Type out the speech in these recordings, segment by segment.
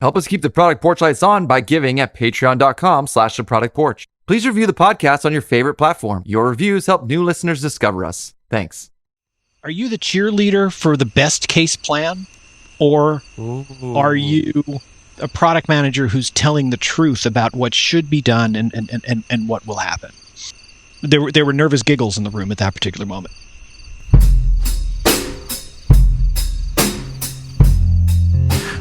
Help us keep the Product Porch lights on by giving at patreon.com/theproductporch. Please review the podcast on your favorite platform. Your reviews help new listeners discover us. Thanks. Are you the cheerleader for the best case plan? Or are you a product manager who's telling the truth about what should be done and what will happen? There were nervous giggles in the room at that particular moment.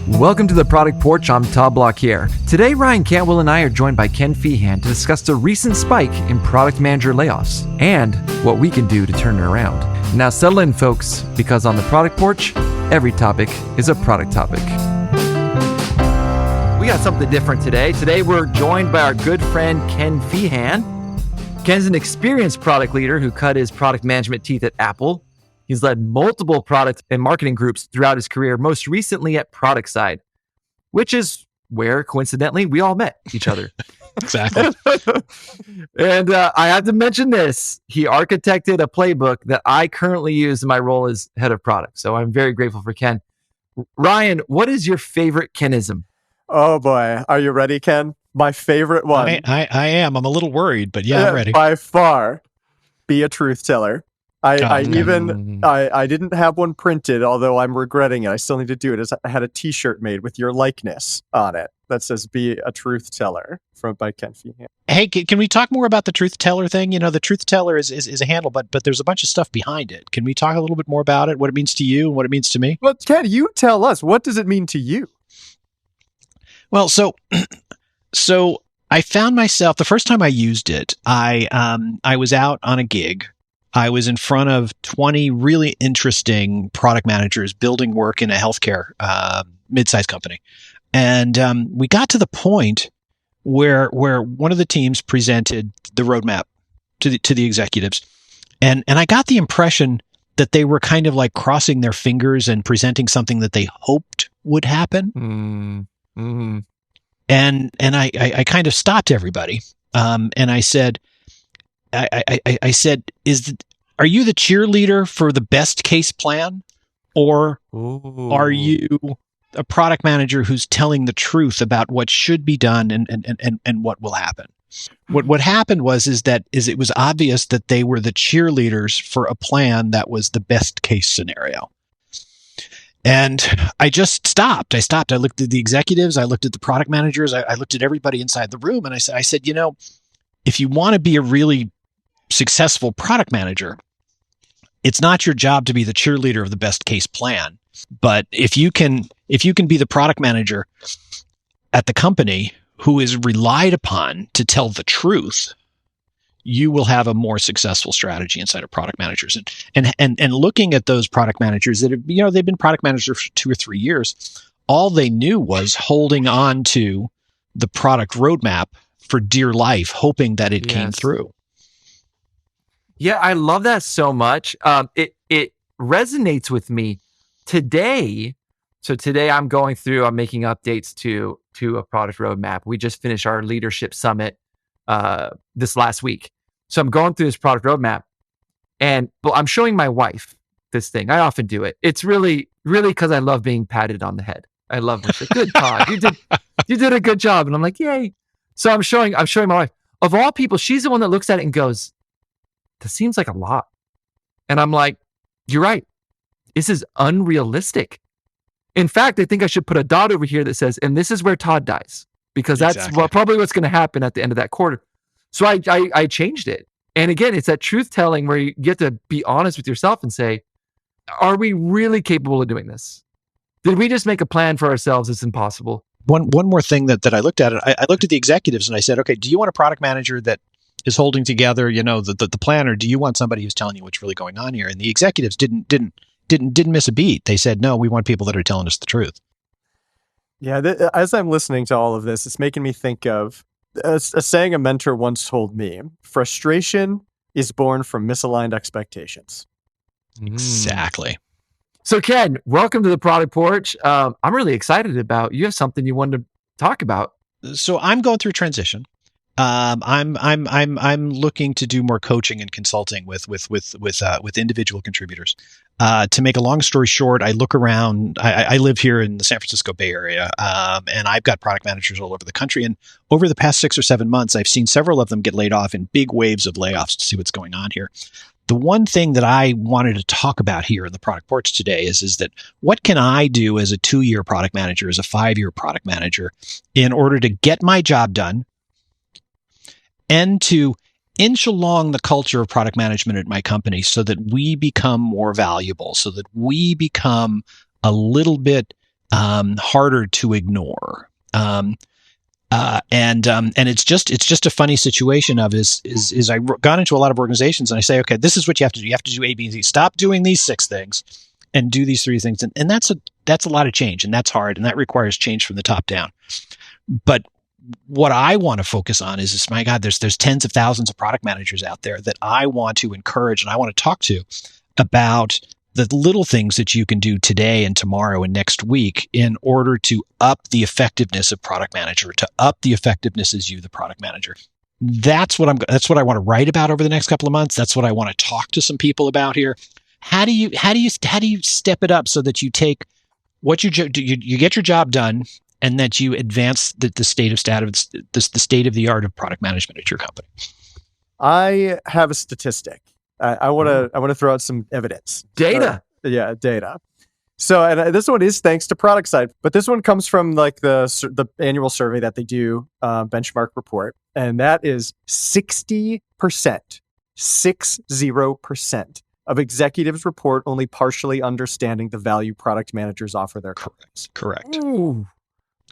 Welcome to the Product Porch. I'm Todd Block here. Today, Ryan Cantwell and I are joined by Ken Feehan to discuss the recent spike in product manager layoffs and what we can do to turn it around. Now settle in, folks, because on the Product Porch, every topic is a product topic. We got something different today. Today, we're joined by our good friend, Ken Feehan. Ken's an experienced product leader who cut his product management teeth at Apple. He's led multiple product and marketing groups throughout his career, most recently at Product Side, which is where, coincidentally, we all met each other. Exactly. And I have to mention this. He architected a playbook that I currently use in my role as head of product. So I'm very grateful for Ken. Ryan, what is your favorite Kenism? Oh, boy. Are you ready, Ken? My favorite one. I am. I'm a little worried, but yeah, I'm ready. By far, be a truth teller. I didn't have one printed, although I'm regretting it. I still need to do it. I had a t-shirt made with your likeness on it that says "Be a Truth Teller" by Ken Feehan. Hey, can we talk more about the truth teller thing? You know, the truth teller is a handle, but there's a bunch of stuff behind it. Can we talk a little bit more about it, what it means to you and what it means to me? Well, Ken, you tell us. What does it mean to you? Well, so I found myself, the first time I used it, I was out on a gig. I was in front of 20 really interesting product managers building work in a healthcare mid-sized company. And we got to the point where one of the teams presented the roadmap to the executives. And I got the impression that they were kind of like crossing their fingers and presenting something that they hoped would happen. Mm-hmm. And I kind of stopped everybody. And I said, I said, are you the cheerleader for the best case plan? Or are you a product manager who's telling the truth about what should be done and what will happen? What happened was it was obvious that they were the cheerleaders for a plan that was the best case scenario. And I just stopped. I looked at the executives. I looked at the product managers. I looked at everybody inside the room. And I said, you know, if you want to be a really successful product manager, it's not your job to be the cheerleader of the best case plan. But if you can be the product manager at the company who is relied upon to tell the truth, you will have a more successful strategy inside of product managers. And looking at those product managers that have, you know, they've been product managers for 2 or 3 years, all they knew was holding on to the product roadmap for dear life, hoping that it came through. Yeah, I love that so much. It resonates with me today. So today I'm making updates to a product roadmap. We just finished our leadership summit this last week. So I'm going through this product roadmap and I'm showing my wife this thing. I often do it. It's really, really because I love being patted on the head. I love when she's like, good, Todd, you did a good job. And I'm like, yay. So I'm showing my wife. Of all people, she's the one that looks at it and goes, that seems like a lot. And I'm like, you're right. This is unrealistic. In fact, I think I should put a dot over here that says, and this is where Todd dies, because that's probably what's going to happen at the end of that quarter. So I changed it. And again, it's that truth telling where you get to be honest with yourself and say, are we really capable of doing this? Did we just make a plan for ourselves? It's impossible. One more thing that I looked at, I looked at the executives and I said, okay, do you want a product manager that is holding together, you know, the plan, or do you want somebody who's telling you what's really going on here? And the executives didn't miss a beat. They said, no, we want people that are telling us the truth. Yeah, as I'm listening to all of this, it's making me think of a saying a mentor once told me: frustration is born from misaligned expectations. Exactly. So Ken, welcome to the Product Porch. I'm really excited about, you have something you wanted to talk about. So I'm going through transition. I'm looking to do more coaching and consulting with individual contributors. To make a long story short, I look around. I live here in the San Francisco Bay Area, and I've got product managers all over the country. And over the past 6 or 7 months, I've seen several of them get laid off in big waves of layoffs to see what's going on here. The one thing that I wanted to talk about here in the product porch today is that what can I do as a 2-year product manager, as a 5-year product manager, in order to get my job done and to inch along the culture of product management at my company so that we become more valuable, so that we become a little bit harder to ignore. And it's just a funny situation of is I've gone into a lot of organizations and I say, okay, this is what you have to do. You have to do A, B, and C. Stop doing these 6 things and do these 3 things. And that's a lot of change, and that's hard, and that requires change from the top down. But what I want to focus on is my God, there's tens of thousands of product managers out there that I want to encourage and I want to talk to about the little things that you can do today and tomorrow and next week in order to up the effectiveness of product manager, to up the effectiveness as you, the product manager. That's what I want to write about over the next couple of months. That's what I want to talk to some people about here. How do you step it up so that you take what you get your job done, and that you advance the state of the art of product management at your company? I have a statistic. I want to throw out some evidence. Data. Data. So, and this one is thanks to Product Side, but this one comes from like the annual survey that they do, benchmark report, and that is 60%, 60% of executives report only partially understanding the value product managers offer their companies. Correct. Ooh.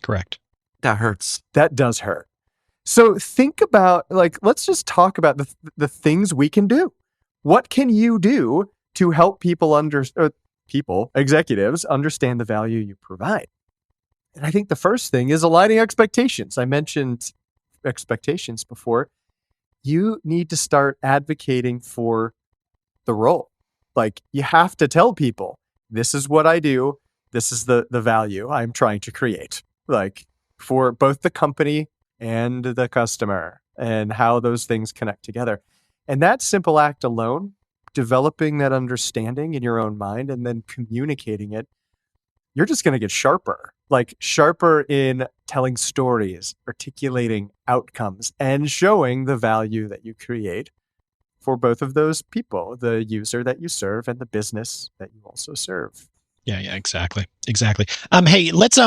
Correct. That hurts. That does hurt. So think about, let's just talk about the things we can do. What can you do to help executives understand the value you provide? And I think the first thing is aligning expectations. I mentioned expectations before. You need to start advocating for the role. Like, you have to tell people, this is what I do. This is the value I'm trying to create. Like, for both the company and the customer, and how those things connect together. And that simple act alone, developing that understanding in your own mind and then communicating it, you're just going to get sharper, sharper in telling stories, articulating outcomes, and showing the value that you create for both of those people, the user that you serve and the business that you also serve. Yeah, exactly. Hey, let's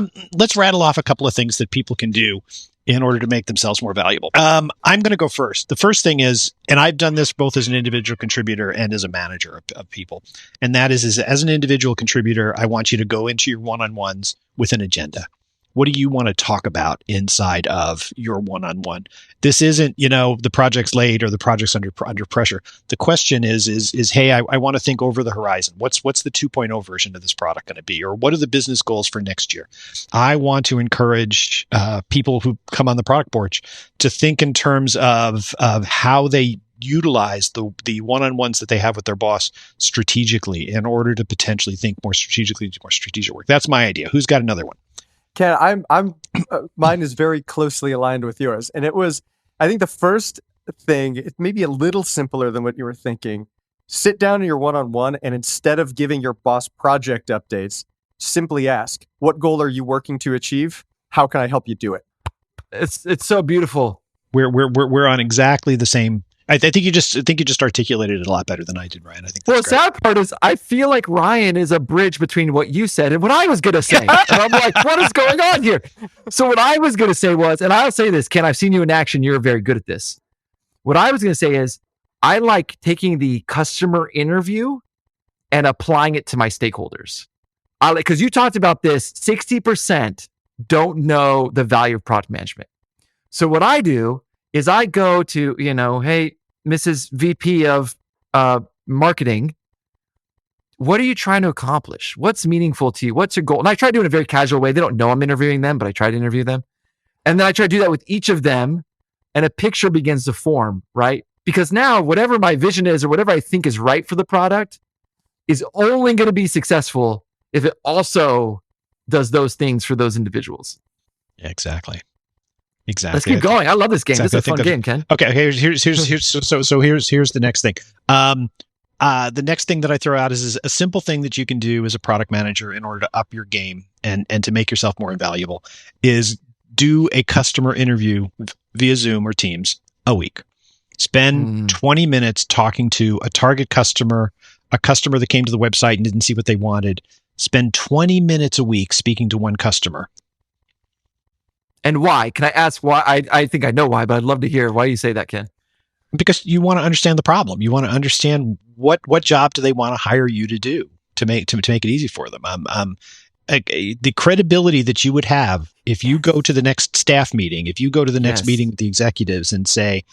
rattle off a couple of things that people can do in order to make themselves more valuable. I'm going to go first. The first thing is, and I've done this both as an individual contributor and as a manager of people, and that is as an individual contributor, I want you to go into your one-on-ones with an agenda. What do you want to talk about inside of your one-on-one? This isn't, the project's late or the project's under pressure. The question is, hey, I want to think over the horizon. What's the 2.0 version of this product going to be? Or what are the business goals for next year? I want to encourage people who come on the product porch to think in terms of how they utilize the one-on-ones that they have with their boss strategically in order to potentially think more strategically, do more strategic work. That's my idea. Who's got another one? Ken, mine is very closely aligned with yours. And it was, I think the first thing, it may be a little simpler than what you were thinking. Sit down in your one-on-one, and instead of giving your boss project updates, simply ask, what goal are you working to achieve? How can I help you do it? It's so beautiful. We're on exactly the same. I think you just articulated it a lot better than I did, Ryan. I think. Well, the sad part is I feel like Ryan is a bridge between what you said and what I was going to say. And I'm like, what is going on here? So what I was going to say was, and I'll say this, Ken, I've seen you in action. You're very good at this. What I was going to say is, I like taking the customer interview and applying it to my stakeholders. Because you talked about this, 60% don't know the value of product management. So what I do is I go to, hey, Mrs. VP of marketing, what are you trying to accomplish? What's meaningful to you? What's your goal? And I try to do it in a very casual way. They don't know I'm interviewing them, but I try to interview them. And then I try to do that with each of them, and a picture begins to form, right? Because now whatever my vision is or whatever I think is right for the product is only going to be successful if it also does those things for those individuals. Yeah, exactly. Exactly. Let's keep going. I love this game. Exactly. This is a fun game, Ken. Okay. Here's the next thing. The next thing that I throw out is a simple thing that you can do as a product manager in order to up your game and to make yourself more invaluable is do a customer interview via Zoom or Teams a week. Spend 20 minutes talking to a target customer, a customer that came to the website and didn't see what they wanted. Spend 20 minutes a week speaking to one customer. And why? Can I ask why? I think I know why, but I'd love to hear why you say that, Ken. Because you want to understand the problem. You want to understand what job do they want to hire you to do to make it easy for them. The credibility that you would have if you go to the next staff meeting, if you go to the next meeting with the executives and say,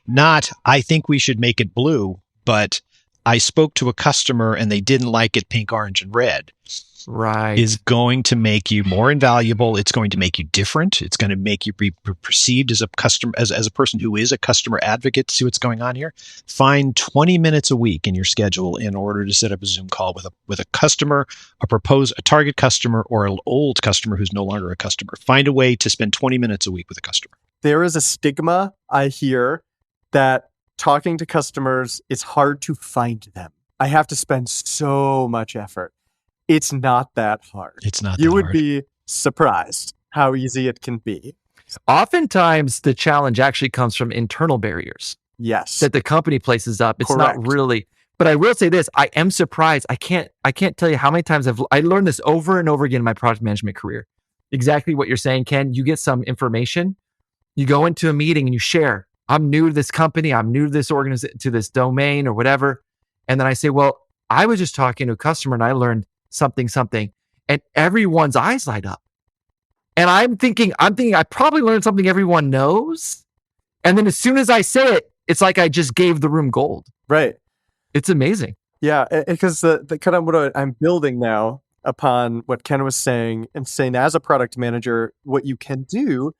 not, I think we should make it blue, but I spoke to a customer and they didn't like it pink, orange, and red. Right. Is going to make you more invaluable. It's going to make you different. It's going to make you be perceived as a customer, as a person who is a customer advocate. See what's going on here. Find 20 minutes a week in your schedule in order to set up a Zoom call with a customer, a target customer, or an old customer who's no longer a customer. Find a way to spend 20 minutes a week with a customer. There is a stigma, I hear, that talking to customers, it's hard to find them. I have to spend so much effort. It's not that hard. It's not. You would be surprised how easy it can be. Oftentimes, the challenge actually comes from internal barriers. Yes. That the company places up. It's Correct. not really. But I will say this: I am surprised. I can't tell you how many times I learned this over and over again in my product management career. Exactly what you're saying, Ken. You get some information, you go into a meeting and you share. I'm new to this company. I'm new to this organization, to this domain or whatever. And then I say, well, I was just talking to a customer and I learned something, and everyone's eyes light up. And I'm thinking I probably learned something everyone knows. And then as soon as I say it, it's like I just gave the room gold. Right. It's amazing. Yeah, because the kind of what I'm building now upon what Ken was saying, and saying as a product manager, what you can do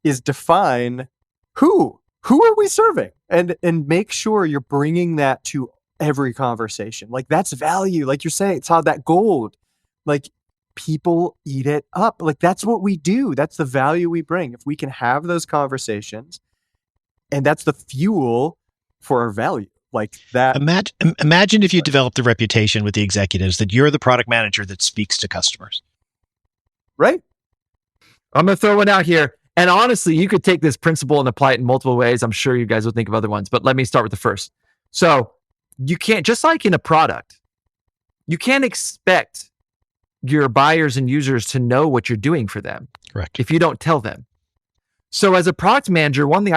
is define who are we serving, and make sure you're bringing that to every conversation. Like, that's value. Like you're saying, Todd, that gold, like, people eat it up. Like, that's what we do. That's the value we bring. If we can have those conversations, and that's the fuel for our value. Like that. Imagine if you developed the reputation with the executives that you're the product manager that speaks to customers. Right. I'm going to throw one out here. And honestly, you could take this principle and apply it in multiple ways. I'm sure you guys will think of other ones, but let me start with the first. So you can't, just like in a product, you can't expect your buyers and users to know what you're doing for them. Correct. If you don't tell them. So as a product manager, one thing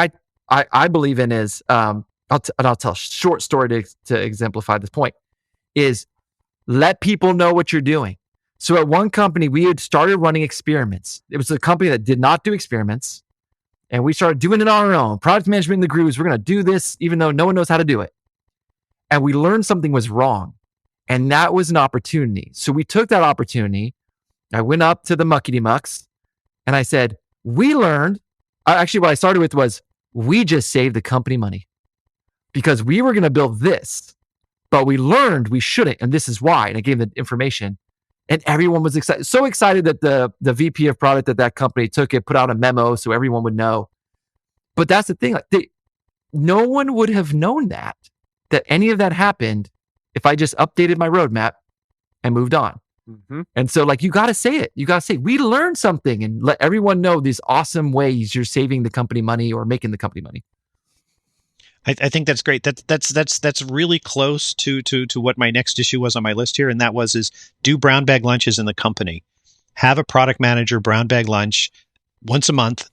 I believe in is, I'll tell a short story to exemplify this point, is let people know what you're doing. So at one company, we had started running experiments. It was a company that did not do experiments. And we started doing it on our own. Product management in the grooves, we're going to do this even though no one knows how to do it. And we learned something was wrong. And that was an opportunity. So we took that opportunity. I went up to the muckety mucks and I said, we learned, actually what I started with was, we just saved the company money because we were going to build this, but we learned we shouldn't. And this is why. And I gave the information and everyone was excited. So excited that the VP of product at that company took it, put out a memo so everyone would know. But that's the thing. Like no one would have known that any of that happened if I just updated my roadmap and moved on. Mm-hmm. And so like, you got to say it. You got to say, we learned something, and let everyone know these awesome ways you're saving the company money or making the company money. I think that's great. That's really close to what my next issue was on my list here. And that is do brown bag lunches in the company. Have a product manager brown bag lunch once a month.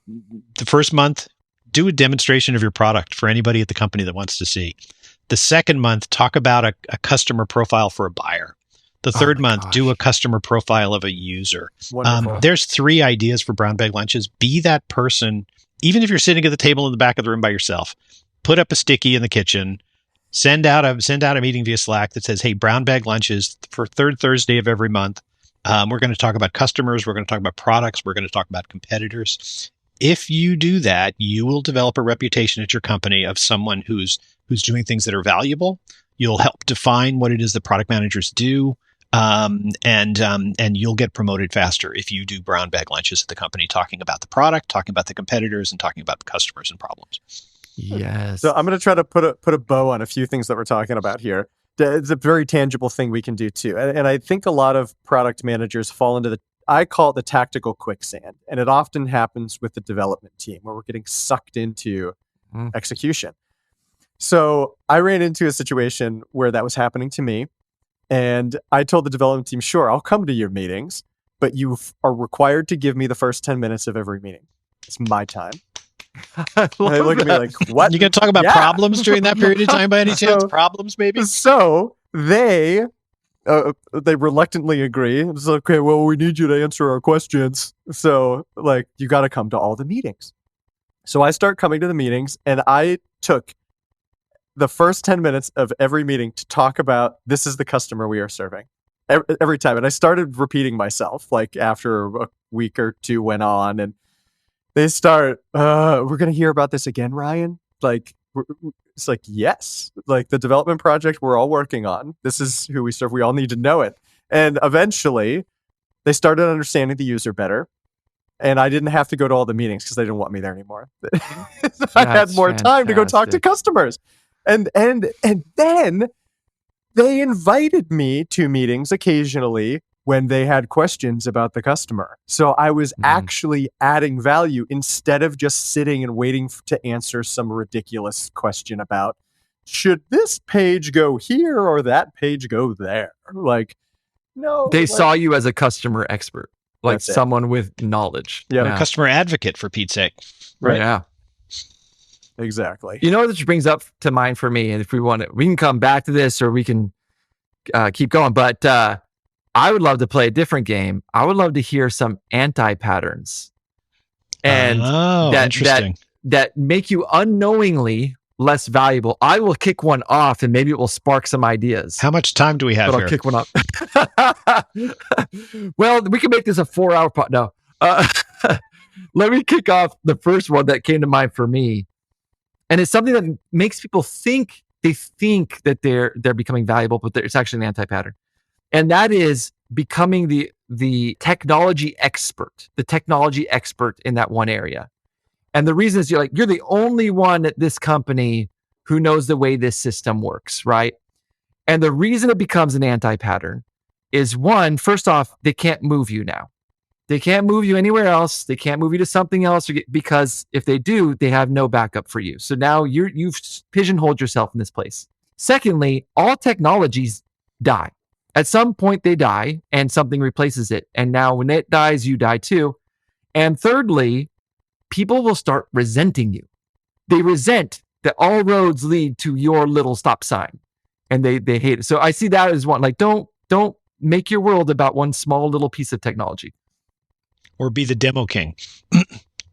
The first month, do a demonstration of your product for anybody at the company that wants to see. The second month, talk about a customer profile for a buyer. The third month, do a customer profile of a user. There's 3 ideas for brown bag lunches. Be that person, even if you're sitting at the table in the back of the room by yourself. Put up a sticky in the kitchen. Send out a meeting via Slack that says, "Hey, brown bag lunches for third Thursday of every month. We're going to talk about customers. We're going to talk about products. We're going to talk about competitors." If you do that, you will develop a reputation at your company of someone who's doing things that are valuable. You'll help define what it is that product managers do. and you'll get promoted faster if you do brown bag lunches at the company, talking about the product, talking about the competitors, and talking about the customers and problems. Yes. So I'm going to try to put a bow on a few things that we're talking about here. It's a very tangible thing we can do too. And I think a lot of product managers fall into I call it the tactical quicksand. And it often happens with the development team where we're getting sucked into execution. So I ran into a situation where that was happening to me. And I told the development team, sure, I'll come to your meetings, but you are required to give me the first 10 minutes of every meeting. It's my time. And they look at me like, what? You going to talk about problems during that period of time by any chance? Problems, maybe? So they reluctantly agree. It's like, okay, well, we need you to answer our questions. So, like, you got to come to all the meetings. So I start coming to the meetings, and I took the first 10 minutes of every meeting to talk about, this is the customer we are serving. Every time. And I started repeating myself, like, after a week or two went on, and they start, we're going to hear about this again, Ryan? Like, it's like, yes. Like, the development project we're all working on. This is who we serve. We all need to know it. And eventually, they started understanding the user better. And I didn't have to go to all the meetings because they didn't want me there anymore. I had more time to go talk to customers. And then they invited me to meetings occasionally when they had questions about the customer. So I was actually adding value instead of just sitting and waiting to answer some ridiculous question about, should this page go here or that page go there? Like, no. They saw you as a customer expert, like someone with knowledge. Yeah. A customer advocate, for Pete's sake. Right. Yeah. Exactly. You know, this brings up to mind for me, and if we want to, we can come back to this or we can keep going, but I would love to play a different game. I would love to hear some anti-patterns and that make you unknowingly less valuable. I will kick one off and maybe it will spark some ideas. How much time do we have here? I'll kick one up. Well, we can make this a 4-hour pod. No. Let me kick off the first one that came to mind for me. And it's something that makes people think that they're becoming valuable, but it's actually an anti-pattern. And that is becoming the technology expert in that one area. And the reason is you're the only one at this company who knows the way this system works, right? And the reason it becomes an anti-pattern is, one, first off, they can't move you now. They can't move you anywhere else. They can't move you to something else because if they do, they have no backup for you. So now you've pigeonholed yourself in this place. Secondly, all technologies die. At some point they die and something replaces it. And now when it dies, you die too. And thirdly, people will start resenting you. They resent that all roads lead to your little stop sign, and they hate it. So I see that as one, like, don't make your world about one small little piece of technology. Or be the demo king.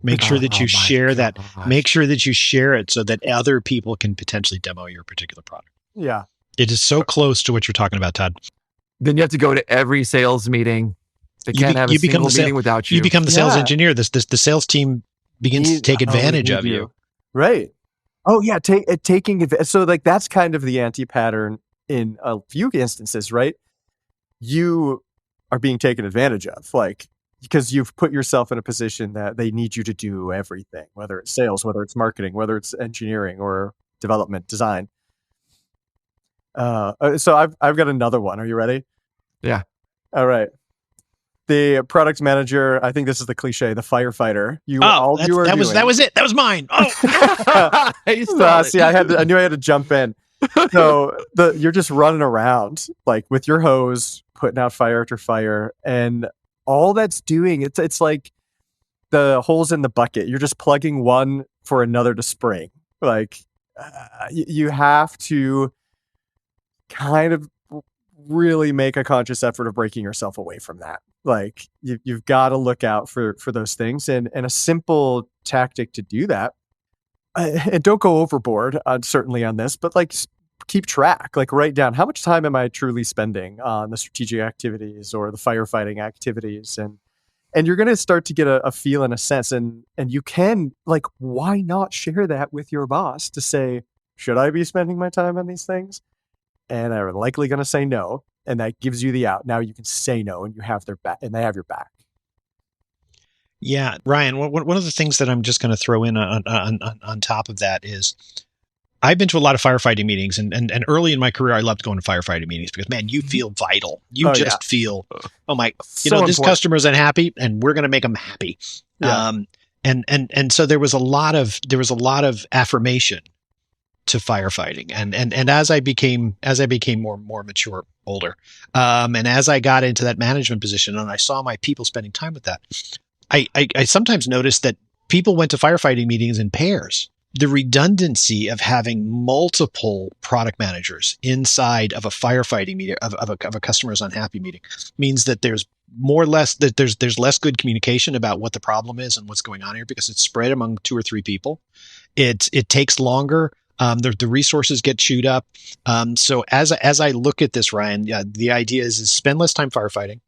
Make sure that you share that. Make sure that you share it so that other people can potentially demo your particular product. Yeah. It is so close to what you're talking about, Todd. Then you have to go to every sales meeting. They can't have a single meeting without you. You become the sales engineer. The sales team begins to take advantage of you. Right. Oh, yeah. Taking advantage. So, like, that's kind of the anti-pattern in a few instances, right? You are being taken advantage of, like, because you've put yourself in a position that they need you to do everything, whether it's sales, whether it's marketing, whether it's engineering or development, design. So I've got another one. Are you ready? Yeah. All right. The product manager, I think this is the cliche, the firefighter. That was it. That was mine. Oh. See, I knew I had to jump in. So you're just running around like with your hose, putting out fire after fire, and all that's doing, it's like the holes in the bucket. You're just plugging one for another to spring. Like you have to kind of really make a conscious effort of breaking yourself away from that. Like you've got to look out for those things, and a simple tactic to do that. And don't go overboard, certainly on this, but like keep track, like write down how much time am I truly spending on the strategic activities or the firefighting activities, and you're going to start to get a feel and a sense, and you can, like, why not share that with your boss to say, should I be spending my time on these things? And they're likely going to say no. and that gives you the out. Now you can say no, and you have their back, and they have your back. Yeah, Ryan, one of the things that I'm just going to throw in on top of that is I've been to a lot of firefighting meetings, and early in my career, I loved going to firefighting meetings because, man, you feel vital. You feel, oh my, this important. customer is unhappy, and we're going to make them happy. Yeah. And so there was a lot of affirmation to firefighting, and as I became more mature, older, and as I got into that management position, and I saw my people spending time with that, I sometimes noticed that people went to firefighting meetings in pairs. The redundancy of having multiple product managers inside of a firefighting meeting of a customer's unhappy meeting means that there's less good communication about what the problem is and what's going on here, because it's spread among 2 or 3 people. It takes longer. The resources get chewed up. So as I look at this, Ryan, the idea is spend less time firefighting.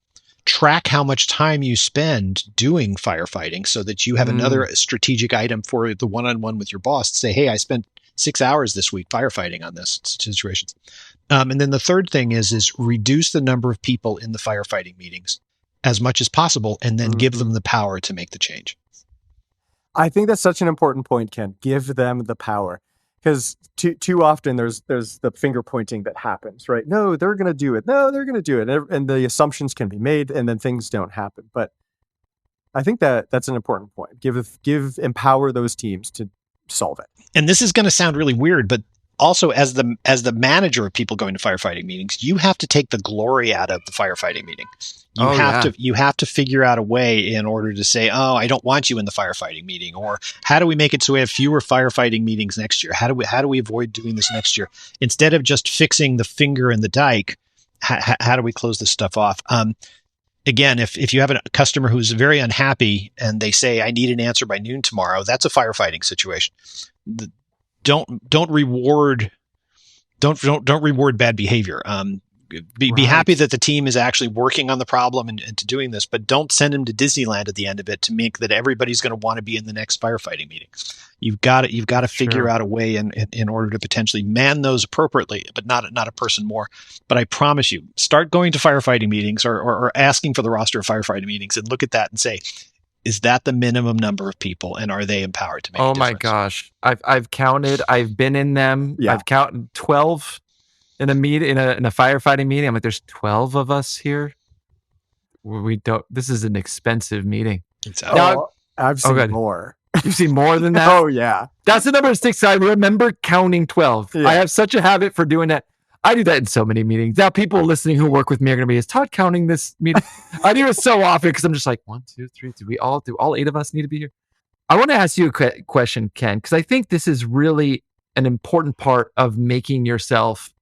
Track how much time you spend doing firefighting so that you have another strategic item for the one-on-one with your boss to say, hey, I spent 6 hours this week firefighting on this situation. And then the third thing is reduce the number of people in the firefighting meetings as much as possible, and then give them the power to make the change. I think that's such an important point, Ken. Give them the power. Because too often there's the finger pointing that happens, right? No, they're going to do it. No, they're going to do it. And the assumptions can be made, and then things don't happen. But I think that's an important point. Empower those teams to solve it. And this is going to sound really weird, but also as the manager of people going to firefighting meetings, you have to take the glory out of the firefighting meeting. You have to figure out a way in order to say, oh, I don't want you in the firefighting meeting, or how do we make it so we have fewer firefighting meetings next year? How do we avoid doing this next year? Instead of just fixing the finger in the dike, how do we close this stuff off? Again, if you have a customer who's very unhappy and they say, I need an answer by noon tomorrow, that's a firefighting situation. Don't reward bad behavior. Be happy that the team is actually working on the problem and to doing this, but don't send them to Disneyland at the end of it to make that everybody's going to want to be in the next firefighting meeting. You've got to figure out a way in order to potentially man those appropriately, but not a person more. But I promise you, start going to firefighting meetings or asking for the roster of firefighting meetings and look at that and say, is that the minimum number of people, and are they empowered to make a difference? Oh my gosh. I've counted. I've been in them. Yeah. I've counted 12 in a meeting, in a firefighting meeting. I'm like, there's 12 of us here. This is an expensive meeting. I've seen more. You've seen more than that? Oh yeah. That's the number of sticks. I remember counting 12. Yeah. I have such a habit for doing that. I do that in so many meetings. Now people listening who work with me are going to be, is Todd counting this meeting? I do it so often because I'm just like, 1, 2, 3. Do all 8 of us need to be here? I want to ask you a question, Ken, because I think this is really an important part of making yourself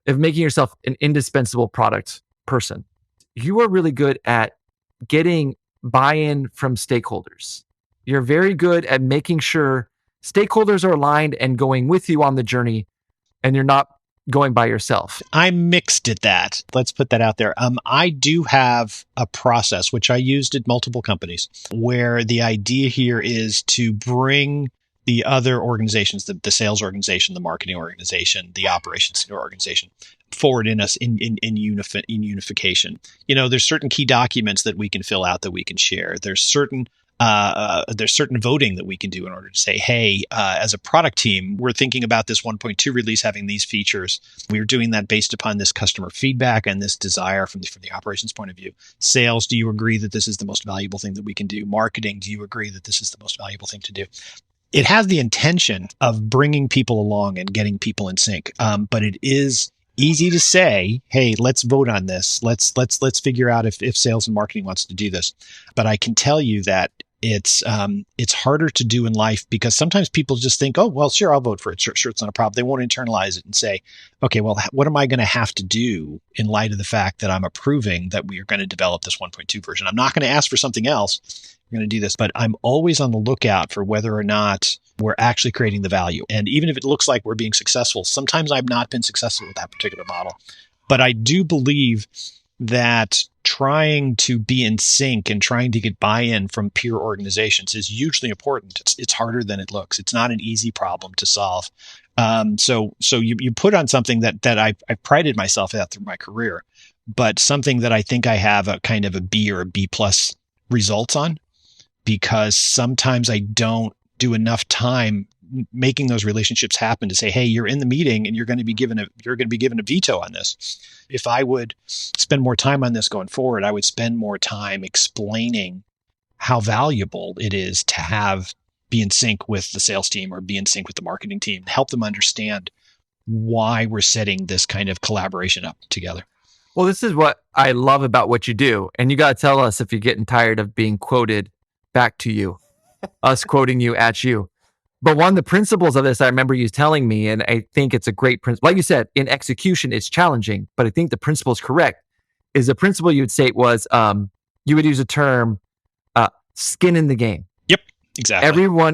an indispensable product person. You are really good at getting buy-in from stakeholders. You're very good at making sure stakeholders are aligned and going with you on the journey, and you're not going by yourself. I'm mixed at that. Let's put that out there. I do have a process, which I used at multiple companies, where the idea here is to bring the other organizations, the sales organization, the marketing organization, the operations organization, forward in unification. There's certain key documents that we can fill out that we can share. There's certain voting that we can do in order to say, hey, as a product team, we're thinking about this 1.2 release having these features. We're doing that based upon this customer feedback and this desire from the operations point of view. Sales, do you agree that this is the most valuable thing that we can do? Marketing, do you agree that this is the most valuable thing to do? It has the intention of bringing people along and getting people in sync, but it is easy to say, hey, let's vote on this. Let's figure out if sales and marketing wants to do this. But I can tell you that it's harder to do in life because sometimes people just think, oh, well, sure, I'll vote for it. Sure, it's not a problem. They won't internalize it and say, okay, well, what am I going to have to do in light of the fact that I'm approving that we are going to develop this 1.2 version? I'm not going to ask for something else. We're going to do this, but I'm always on the lookout for whether or not we're actually creating the value. And even if it looks like we're being successful, sometimes I've not been successful with that particular model. But I do believe that trying to be in sync and trying to get buy-in from peer organizations is hugely important. It's harder than it looks. It's not an easy problem to solve. So you put on something that I prided myself at through my career, but something that I think I have a kind of a B or a B plus results on, because sometimes I don't do enough time making those relationships happen to say, hey, you're in the meeting and you're going to be given a veto on this. If I would spend more time on this going forward, I would spend more time explaining how valuable it is to be in sync with the sales team or be in sync with the marketing team, help them understand why we're setting this kind of collaboration up together. Well, this is what I love about what you do. And you got to tell us if you're getting tired of being quoted back to you, us quoting you at you. But one of the principles of this, I remember you telling me, and I think it's a great principle. Like you said, in execution, it's challenging, but I think the principle is correct. Is the principle you would say was, you would use a term, skin in the game. Yep, exactly.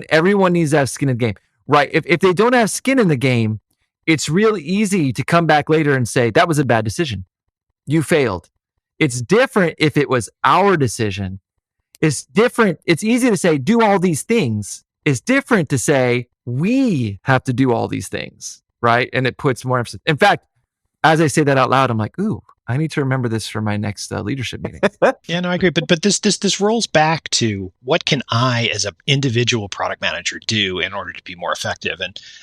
Everyone needs to have skin in the game, right? If they don't have skin in the game, it's really easy to come back later and say, that was a bad decision. You failed. It's different if it was our decision. It's different. It's easy to say, do all these things. It's different to say, we have to do all these things, right? And it puts more emphasis. In fact, as I say that out loud, I'm like, ooh, I need to remember this for my next leadership meeting. Yeah, no, I agree. But this rolls back to, what can I as an individual product manager do in order to be more effective?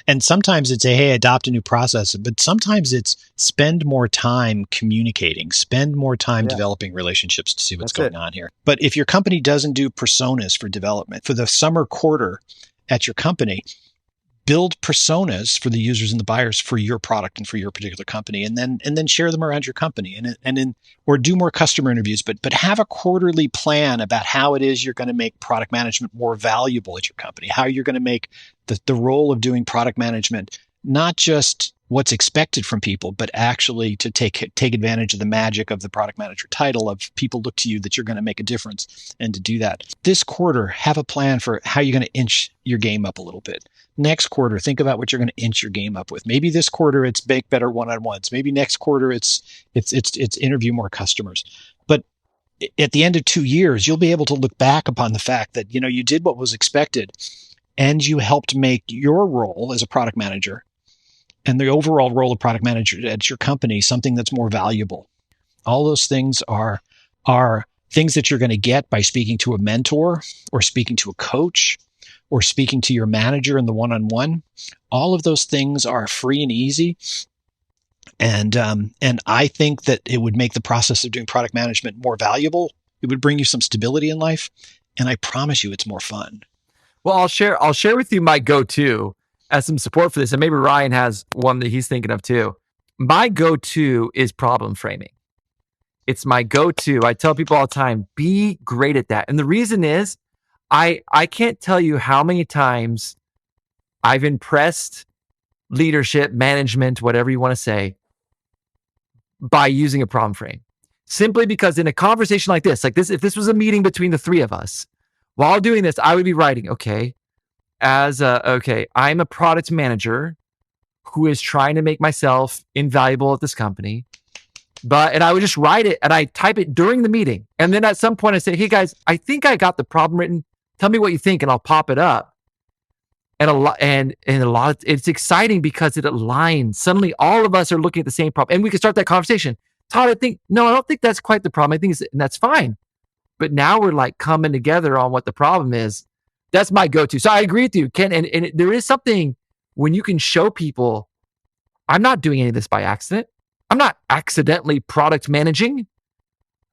And sometimes it's hey, adopt a new process, but sometimes it's spend more time communicating, spend more time developing relationships to see what's going on here. But if your company doesn't do personas for development, for the summer quarter at your company, build personas for the users and the buyers for your product and for your particular company, and then share them around your company, or do more customer interviews, but have a quarterly plan about how it is you're going to make product management more valuable at your company, how you're going to make the role of doing product management not just what's expected from people, but actually to take advantage of the magic of the product manager title, of people look to you that you're going to make a difference. And to do that this quarter, have a plan for how you're going to inch your game up a little bit. Next quarter, think about what you're going to inch your game up with. Maybe this quarter it's make better one-on-ones. Maybe next quarter it's interview more customers. But at the end of 2 years, you'll be able to look back upon the fact that, you did what was expected, and you helped make your role as a product manager and the overall role of product manager at your company something that's more valuable. All those things are things that you're going to get by speaking to a mentor or speaking to a coach or speaking to your manager in the one-on-one. All of those things are free and easy. And I think that it would make the process of doing product management more valuable. It would bring you some stability in life. And I promise you it's more fun. Well, I'll share with you my go-to as some support for this. And maybe Ryan has one that he's thinking of too. My go-to is problem framing. It's my go-to. I tell people all the time, be great at that. And the reason is, I can't tell you how many times I've impressed leadership, management, whatever you want to say, by using a problem frame. Simply because in a conversation like this, if this was a meeting between the three of us, while doing this, I would be writing, I'm a product manager who is trying to make myself invaluable at this company. And I would just write it and I type it during the meeting. And then at some point I say, hey guys, I think I got the problem written. Tell me what you think and I'll pop it up. And it's exciting because it aligns. Suddenly all of us are looking at the same problem and we can start that conversation. Todd, I don't think that's quite the problem. I think and that's fine. But now we're coming together on what the problem is. That's my go-to. So I agree with you, Ken. And there is something when you can show people, I'm not doing any of this by accident. I'm not accidentally product managing.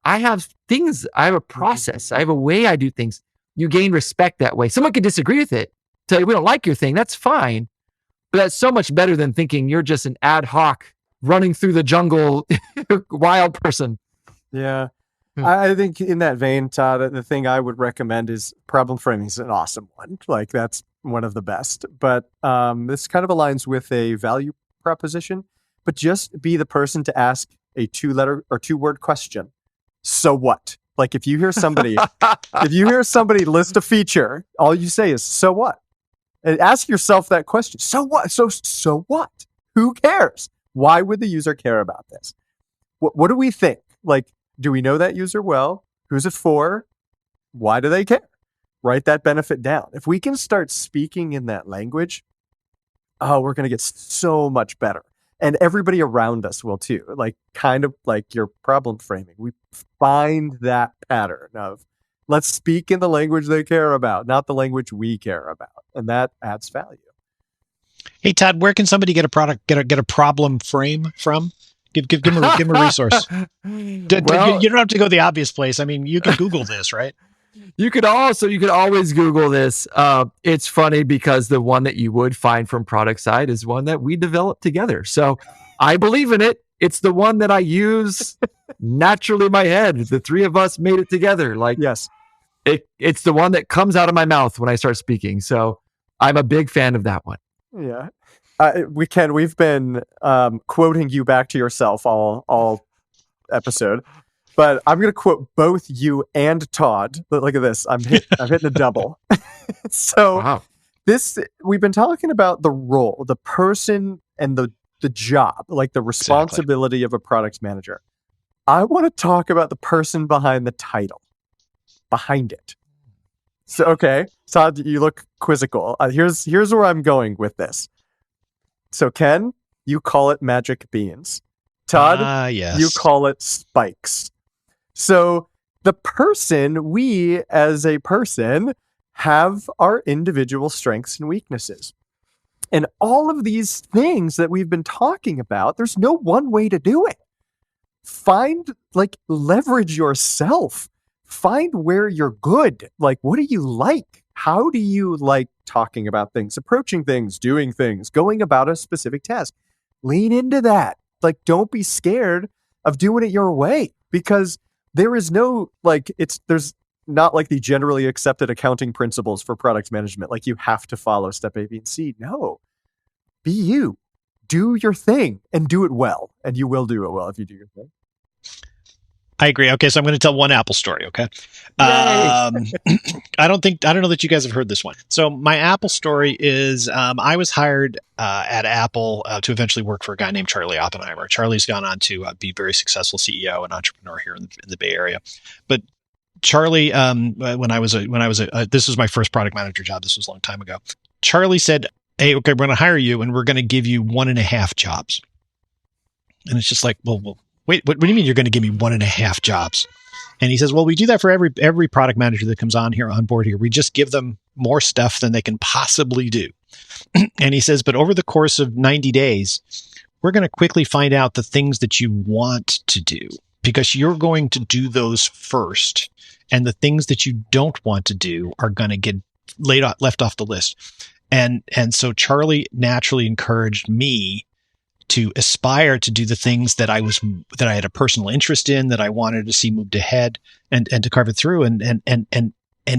I have a process. I have a way I do things. You gain respect that way. Someone could disagree with it. Tell you we don't like your thing. That's fine. But that's so much better than thinking you're just an ad hoc running through the jungle wild person. Yeah. I think in that vein, Todd, the thing I would recommend is problem framing is an awesome one. That's one of the best. But this kind of aligns with a value proposition. But just be the person to ask a 2-letter or 2-word question. So what? If you hear somebody list a feature, all you say is, so what? And ask yourself that question. So what? So what? Who cares? Why would the user care about this? What do we think? Do we know that user well? Who's it for? Why do they care? Write that benefit down. If we can start speaking in that language, we're going to get so much better. And everybody around us will too. Like, kind of like your problem framing. We find that pattern of, let's speak in the language they care about, not the language we care about. And that adds value. Hey, Todd, where can somebody get a problem frame from? Give them a resource. You don't have to go the obvious place. I mean, you can Google this, right? You could always Google this. It's funny because the one that you would find from product side is one that we developed together. So I believe in it. It's the one that I use naturally in my head. The three of us made it together. Like, yes, it's the one that comes out of my mouth when I start speaking. So I'm a big fan of that one. Yeah. We've been quoting you back to yourself all episode, but I'm going to quote both you and Todd. Look at this. I'm hitting a double. So wow. We've been talking about the role, the person, and the job, like the responsibility of a product manager. I want to talk about the person behind the title, behind it. So, okay, Todd, you look quizzical. Here's where I'm going with this. So, Ken, you call it magic beans. Todd, yes. You call it spikes. So the person, we as a person, have our individual strengths and weaknesses. And all of these things that we've been talking about, there's no one way to do it. Leverage yourself. Find where you're good. Like, what do you like? How do you like talking about things, approaching things, doing things, going about a specific task? Lean into that. Like, don't be scared of doing it your way, because there is no, there's not like the generally accepted accounting principles for product management. Like, you have to follow step A, B, and C. No, be you. Do your thing and do it well. And you will do it well if you do your thing. I agree. Okay, so I'm going to tell one Apple story. Okay, I don't know that you guys have heard this one. So my Apple story is I was hired at Apple to eventually work for a guy named Charlie Oppenheimer. Charlie's gone on to be a very successful CEO and entrepreneur here in the Bay Area. But Charlie, when I was this was my first product manager job. This was a long time ago. Charlie said, "Hey, okay, we're going to hire you, and we're going to give you 1.5 jobs." And it's just like, well. Wait, what do you mean you're going to give me 1.5 jobs? And he says, well, we do that for every product manager that comes on board here. We just give them more stuff than they can possibly do. And he says, but over the course of 90 days, we're going to quickly find out the things that you want to do, because you're going to do those first. And the things that you don't want to do are going to get left off the list. And so Charlie naturally encouraged me to aspire to do the things that I had a personal interest in, that I wanted to see moved ahead, and to carve it through. And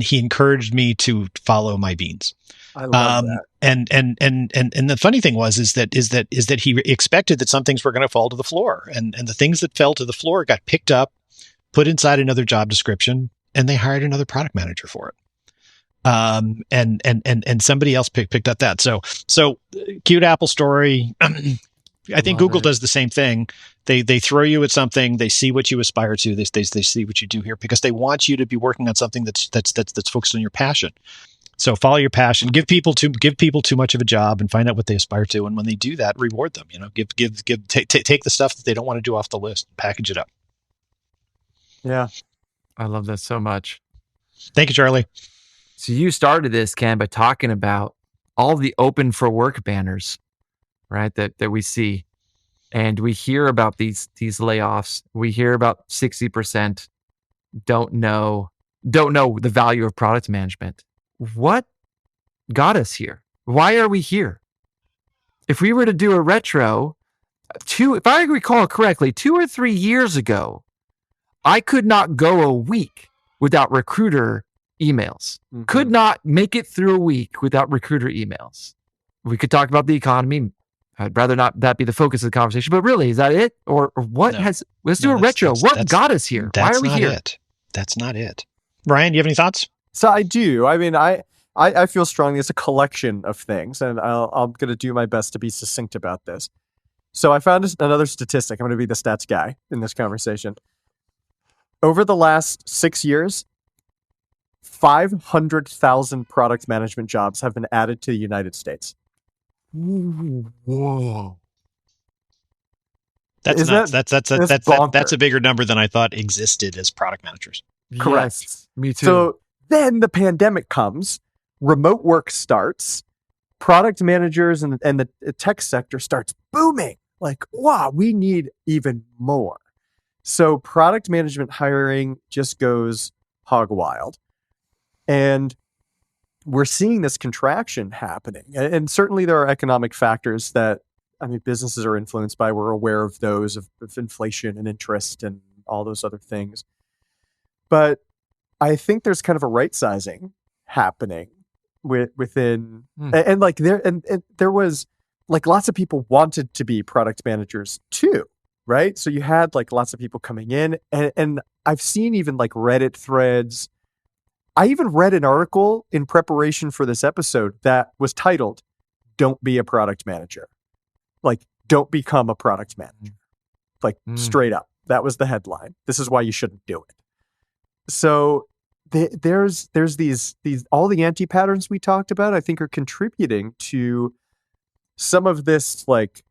he encouraged me to follow my beans. I love that. And the funny thing is that he expected that some things were going to fall to the floor, and the things that fell to the floor got picked up, put inside another job description, and they hired another product manager for it. And somebody else picked up that. So cute Apple story. I think Google does the same thing. They throw you at something. They see what you aspire to. They see what you do here, because they want you to be working on something that's focused on your passion. So follow your passion. Give people too much of a job and find out what they aspire to. And when they do that, reward them. Take the stuff that they don't want to do off the list, package it up. Yeah, I love that so much. Thank you, Charlie. So you started this, Ken, by talking about all the open for work banners, right? That we see, and we hear about these layoffs. We hear about 60% don't know the value of product management. What got us here? Why are we here? If we were to do a retro, if I recall correctly, 2 or 3 years ago, I could not go a week without recruiter emails. Mm-hmm. Could not make it through a week without recruiter emails. We could talk about the economy. I'd rather not that be the focus of the conversation, but really, is that it? Or what let's do a retro. What got us here? Why are we here? That's not it. Ryan, do you have any thoughts? So I do. I mean, I feel strongly it's a collection of things, and I'm going to do my best to be succinct about this. So I found another statistic. I'm going to be the stats guy in this conversation. over the last 6 years, 500,000 product management jobs have been added to the United States. Ooh, whoa. That's Is nuts. that- That's bonkers. a bigger number than I thought existed as product managers. Correct. Yes, me too. So then the pandemic comes, remote work starts, product managers and the tech sector starts booming. Like, wow, we need even more. So product management hiring just goes hog wild. And we're seeing this contraction happening. And certainly there are economic factors that, businesses are influenced by. We're aware of those, of inflation and interest and all those other things. But I think there's kind of a right sizing happening within, and like there was like lots of people wanted to be product managers too, right? So you had like lots of people coming in, and I've seen even like Reddit threads. I even read an article in preparation for this episode that was titled, "Don't be a product manager." Like, don't become a product manager. Like, straight up. That was the headline. This is why you shouldn't do it. So there's these all the anti-patterns we talked about, I think, are contributing to some of this like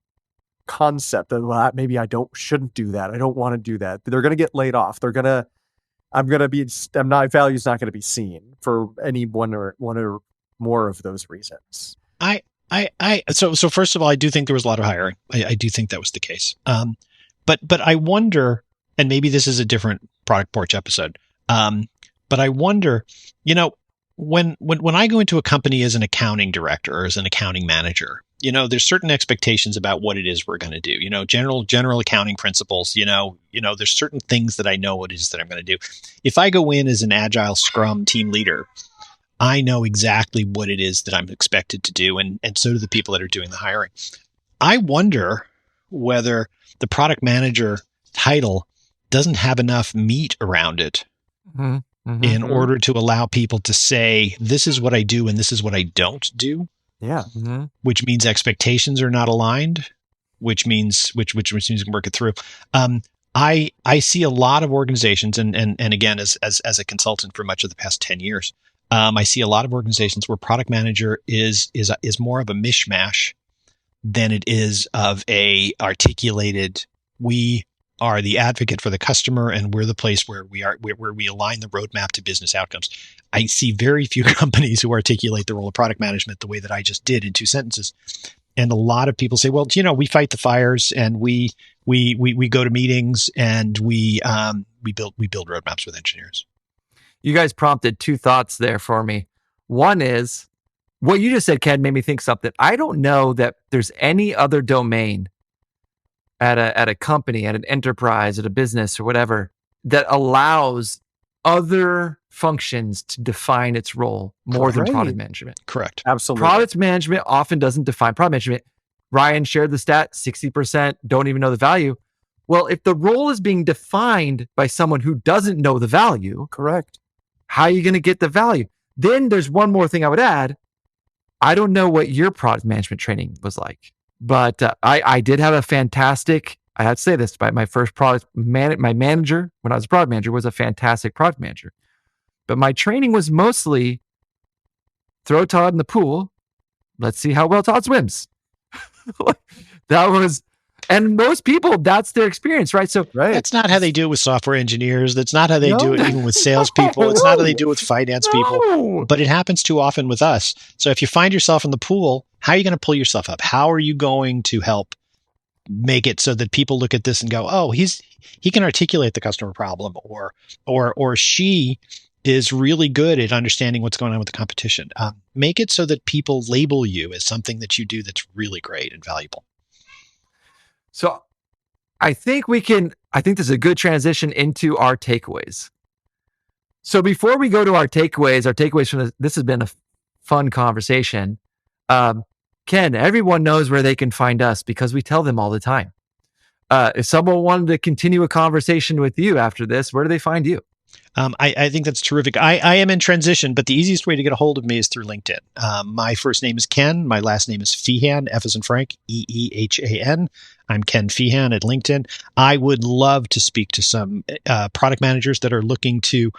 concept of, well, maybe shouldn't do that. I don't want to do that. They're going to get laid off. My value's not going to be seen for any one or more of those reasons. So first of all, I do think there was a lot of hiring. I do think that was the case. But I wonder, and maybe this is a different Product Porch episode. But I wonder, when I go into a company as an accounting director or as an accounting manager, there's certain expectations about what it is we're going to do. General accounting principles. There's certain things that I know what it is that I'm going to do. If I go in as an agile Scrum team leader, I know exactly what it is that I'm expected to do, and so do the people that are doing the hiring. I wonder whether the product manager title doesn't have enough meat around it in order to allow people to say, this is what I do and this is what I don't do. Yeah. Which means expectations are not aligned, which means we can work it through. I see a lot of organizations, and again, as a consultant for much of the past 10 years, I see a lot of organizations where product manager is more of a mishmash than it is of a articulated, we are the advocate for the customer and we're the place where we align the roadmap to business outcomes. I see very few companies who articulate the role of product management the way that I just did in 2 sentences. And a lot of people say, well, we fight the fires and we go to meetings and we build roadmaps with engineers. You guys prompted 2 thoughts there for me. One is what you just said, Ken, made me think something. I don't know that there's any other domain at a company, at an enterprise, at a business or whatever that allows other functions to define its role more than product management. Correct. Absolutely. Product management often doesn't define product management. Ryan shared the stat, 60% don't even know the value. Well, if the role is being defined by someone who doesn't know the value, correct, how are you going to get the value? Then there's one more thing I would add. I don't know what your product management training was like, but I did have a fantastic, I have to say this, by my first my manager, when I was a product manager, was a fantastic product manager. But my training was mostly throw Todd in the pool. Let's see how well Todd swims. That was, and most people, that's their experience, right? So that's not how they do it with software engineers. That's not how they do it even with salespeople. It's not how they do it with finance people, but it happens too often with us. So if you find yourself in the pool, how are you going to pull yourself up? How are you going to help make it so that people look at this and go, oh, he can articulate the customer problem, or she is really good at understanding what's going on with the competition. Make it so that people label you as something that you do that's really great and valuable. So I think this is a good transition into our takeaways. So before we go to our takeaways from this has been a fun conversation. Ken, everyone knows where they can find us because we tell them all the time. If someone wanted to continue a conversation with you after this, where do they find you? I think that's terrific. I am in transition, but the easiest way to get a hold of me is through LinkedIn. My first name is Ken. My last name is Feehan, F as in Frank, E-E-H-A-N. I'm Ken Feehan at LinkedIn. I would love to speak to some product managers that are looking to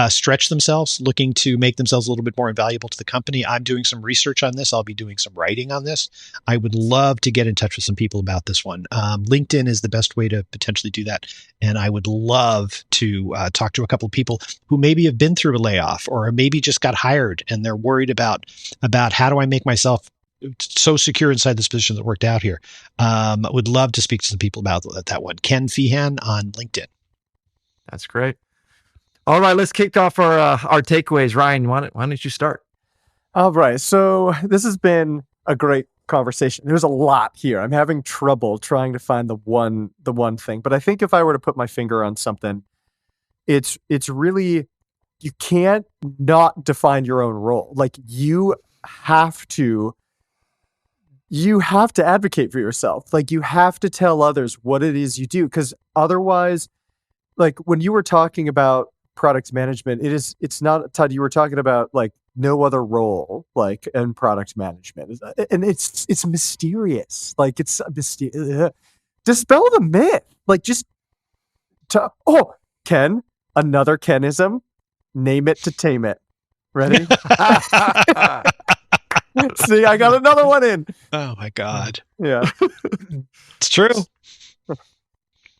stretch themselves, looking to make themselves a little bit more invaluable to the company. I'm doing some research on this. I'll be doing some writing on this. I would love to get in touch with some people about this one. LinkedIn is the best way to potentially do that. And I would love to talk to a couple of people who maybe have been through a layoff or maybe just got hired and they're worried about how do I make myself so secure inside this position that worked out here. I would love to speak to some people about that one. Ken Feehan on LinkedIn. That's great. All right, let's kick off our takeaways. Ryan, why don't you start? All right. So this has been a great conversation. There's a lot here. I'm having trouble trying to find the one thing, but I think if I were to put my finger on something, it's really, you can't not define your own role. Like you have to advocate for yourself. Like you have to tell others what it is you do. Because otherwise, like when you were talking about product management, it's not, Todd, you were talking about like no other role, like in product management. And it's mysterious. Like it's mysterious. Dispel the myth. Like just Ken, another Kenism, name it to tame it. Ready? See, I got another one in. Oh my God. Yeah. It's true.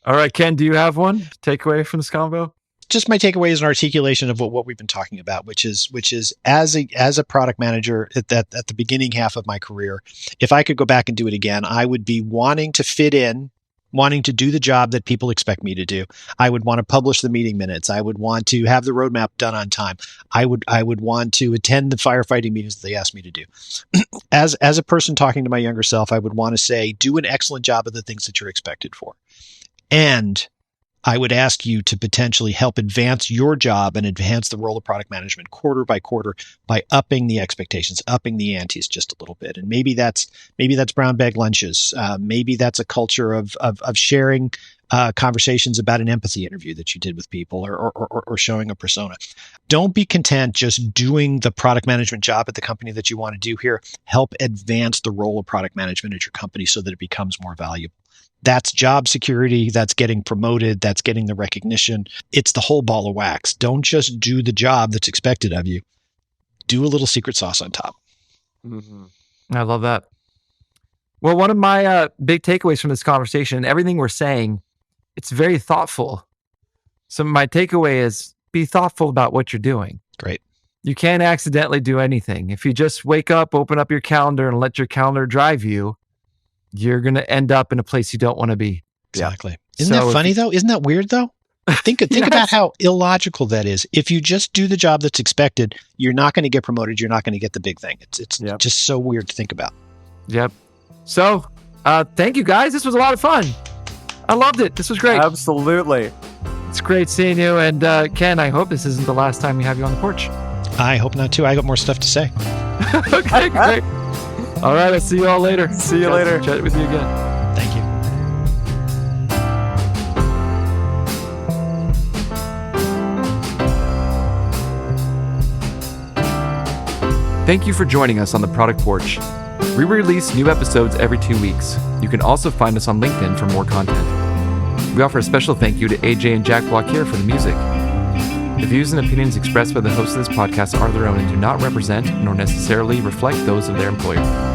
All right, Ken, do you have one takeaway from this convo? Just my takeaway is an articulation of what we've been talking about, which is as a product manager at the beginning half of my career, if I could go back and do it again, I would be wanting to fit in, wanting to do the job that people expect me to do. I would want to publish the meeting minutes. I would want to have the roadmap done on time. I would want to attend the firefighting meetings that they asked me to do. As a person talking to my younger self, I would want to say, do an excellent job of the things that you're expected for. And I would ask you to potentially help advance your job and advance the role of product management quarter by quarter by upping the expectations, upping the antes just a little bit. And maybe that's brown bag lunches. Maybe that's a culture of sharing conversations about an empathy interview that you did with people or showing a persona. Don't be content just doing the product management job at the company that you want to do here. Help advance the role of product management at your company so that it becomes more valuable. That's job security. That's getting promoted. That's getting the recognition. It's the whole ball of wax. Don't just do the job that's expected of you. Do a little secret sauce on top. Mm-hmm. I love that. Well, one of my big takeaways from this conversation, everything we're saying, it's very thoughtful. So my takeaway is be thoughtful about what you're doing. Great. You can't accidentally do anything. If you just wake up, open up your calendar and let your calendar drive you, you're going to end up in a place you don't want to be. Exactly. Yeah. Isn't that funny though? Isn't that weird though? Think yes. about how illogical that is. If you just do the job that's expected, you're not going to get promoted. You're not going to get the big thing. It's just so weird to think about. Yep. So, thank you guys. This was a lot of fun. I loved it. This was great. Absolutely. It's great seeing you. And Ken, I hope this isn't the last time we have you on the porch. I hope not too. I got more stuff to say. Okay, great. All right, I'll see you all later. See you later. Chat with you again. Thank you. Thank you for joining us on the Product Porch. We release new episodes every 2 weeks. You can also find us on LinkedIn for more content. We offer a special thank you to AJ and Jack Blockhier for the music. The views and opinions expressed by the hosts of this podcast are their own and do not represent nor necessarily reflect those of their employer.